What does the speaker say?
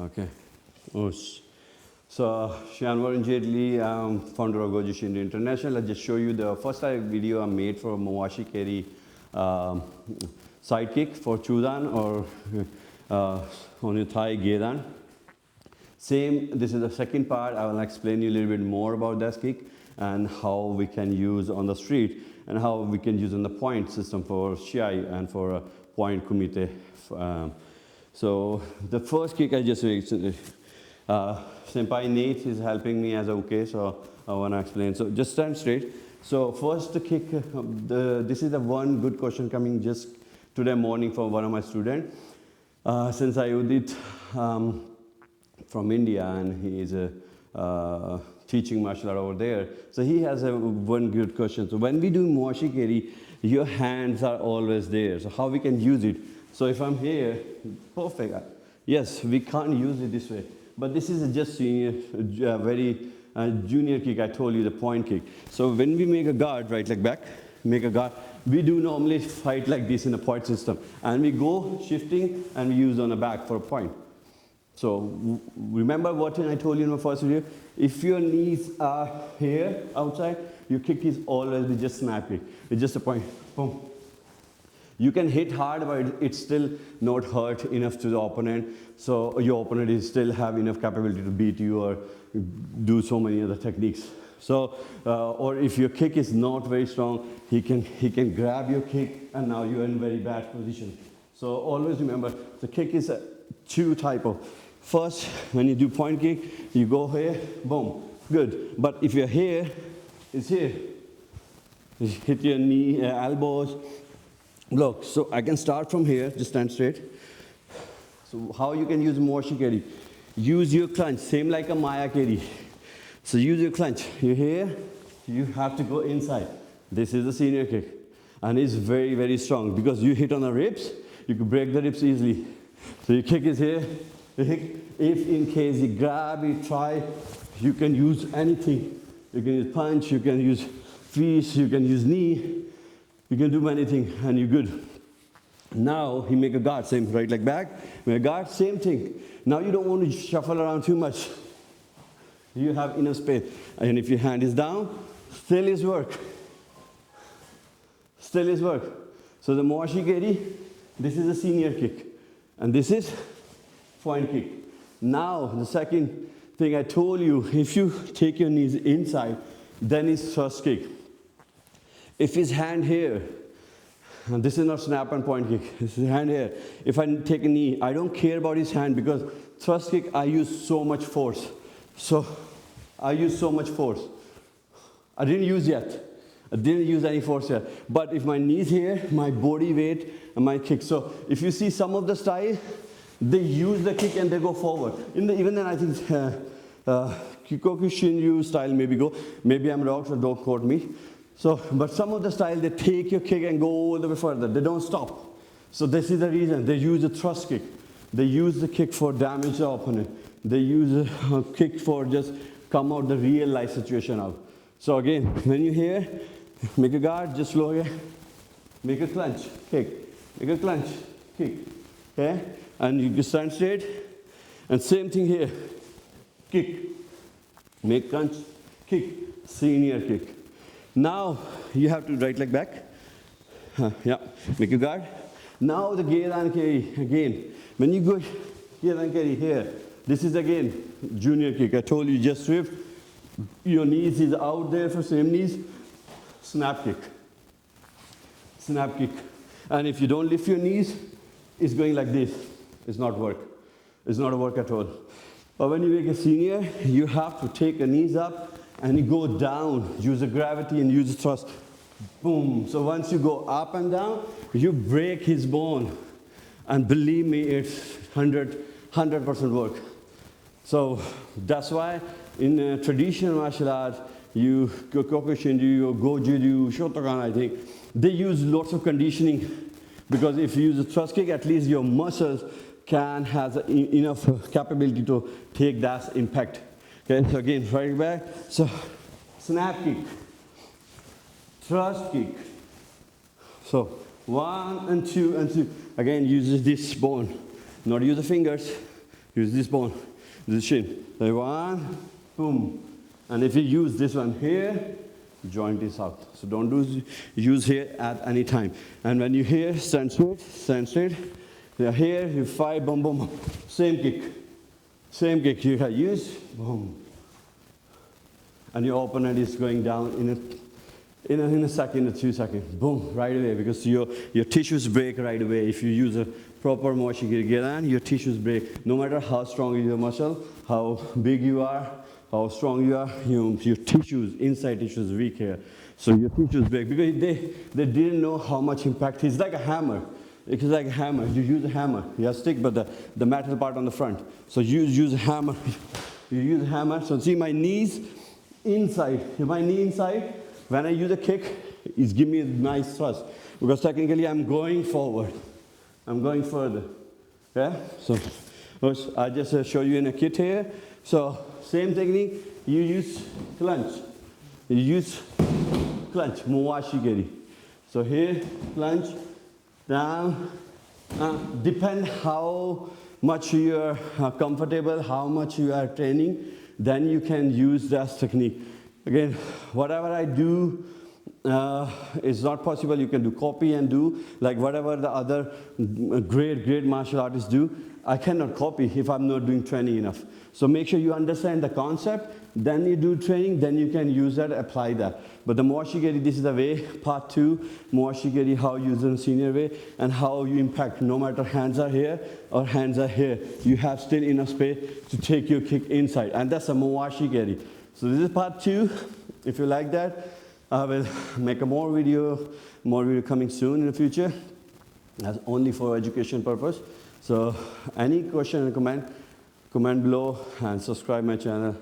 Okay. So, Shanwaran Jetli, founder of Goju Shindu International. I'll just show you the first video I made for Mawashi Keri side kick for Chudan or on your thigh Gedan. Same, this is the second part. I will explain you a little bit more about that kick and how we can use on the street and how we can use in the point system for Shiai and for point kumite. So the first kick I just Senpai Nate is helping me as okay, so I want to explain. So just stand straight. So first the kick, this is the one good question coming just today morning from one of my students. Since I did from India and he is teaching martial art over there, so he has one good question. So when we do Mawashi Keri, your hands are always there. So how we can use it? So if I'm here, perfect. Yes, we can't use it this way. But this is just a very junior kick. I told you the point kick. So when we make a guard, right leg back, make a guard, we do normally fight like this in a point system. And we go shifting and we use on the back for a point. So remember what I told you in my first video? If your knees are here outside, your kick is always be just snap kick. It's just a point. Boom. You can hit hard, but it's still not hurt enough to the opponent. So your opponent is still have enough capability to beat you or do so many other techniques. So, or if your kick is not very strong, he can grab your kick and now you're in very bad position. So always remember, the kick is two type of. First, when you do point kick, you go here, boom, good. But if you're here, it's here. You hit your knee, elbows. Look, so I can start from here, just stand straight. So how you can use Mawashi Keri? Use your clench, same like a Maya Keri. So use your clench. You're here, you have to go inside. This is the senior kick. And it's very, very strong because you hit on the ribs, you can break the ribs easily. So your kick is here. If in case you grab, you try, you can use anything. You can use punch, you can use fist, you can use knee. You can do many things and you're good. Now he make a guard, same right leg back, make a guard, same thing. Now you don't want to shuffle around too much. You have enough space. And if your hand is down, still is work. Still is work. So the Mawashi Keri, this is a senior kick. And this is point kick. Now the second thing I told you, if you take your knees inside, then it's thrust kick. If his hand here, and this is not snap and point kick, this is hand here. If I take a knee, I don't care about his hand because thrust kick, I use so much force. So I use so much force. I didn't use yet. I didn't use any force yet. But if my knee's here, my body weight and my kick. So if you see some of the style, they use the kick and they go forward. Even then I think Kikoku Shinryu style maybe go. Maybe I'm wrong, so don't quote me. So, but some of the style, they take your kick and go all the way further. They don't stop. So this is the reason. They use a thrust kick. They use the kick for damage the opponent. They use a kick for just come out the real life situation out. So again, when you're here, make a guard, just slow here. Make a clench, kick. Make a clench, kick. Okay? And you can stand straight. And same thing here. Kick. Make clench, kick. Senior kick. Now you have to right leg back. Yeah, make a guard. Now the Gedan Keri again. When you go Gedan Keri here, this is again junior kick. I told you just swift. Your knees is out there for same knees. Snap kick. Snap kick. And if you don't lift your knees, it's going like this. It's not work. It's not a work at all. But when you make a senior, you have to take your knees up and you go down, use the gravity and use the thrust. Boom. So once you go up and down, you break his bone. And believe me, it's 100% work. So that's why in traditional martial arts, you Kyoku Shinryu, Goju, Shotokan, I think, they use lots of conditioning because if you use a thrust kick, at least your muscles can have enough capability to take that impact. Okay, so again, right back. So, snap kick, thrust kick. So, 1 and 2 and 2. Again, use this bone. Not use the fingers. Use this bone, this shin. Like one, boom. And if you use this one here, joint is out. So don't use here at any time. And when you here, stand straight, stand straight. You're here, you fight, boom, boom, boom. Same kick. Same kick you can use, boom. And your opponent is going down in a second or 2 seconds. Boom, right away, because your tissues break right away. If you use a proper Mawashi geri, your tissues break. No matter how strong is your muscle, how big you are, how strong you are, your tissues, inside tissues weak here. So your tissues break because they didn't know how much impact. It's like a hammer. It's like a hammer. You use a hammer. You have stick, but the metal part on the front. So you use a hammer. You use a hammer. So see my knees inside. My knee inside. When I use a kick, it's give me a nice thrust. Because technically I'm going forward. I'm going further. Yeah? So I just show you in a kit here. So same technique. You use clutch. You use clutch. Mawashi geri. So here, clutch. Down, depend how much you are comfortable, how much you are training, then you can use that technique. Again, whatever I do is not possible. You can do copy and do, like whatever the other great martial artists do. I cannot copy if I'm not doing training enough. So make sure you understand the concept, then you do training, then you can use that, apply that. But the Mawashi geri, this is the way, part 2, Mawashi geri, how you use in senior way, and how you impact, no matter hands are here or hands are here, you have still enough space to take your kick inside, and that's a Mawashi geri. So this is part 2. If you like that, I will make a more video coming soon in the future, as only for education purpose. So any question and comment below and subscribe my channel.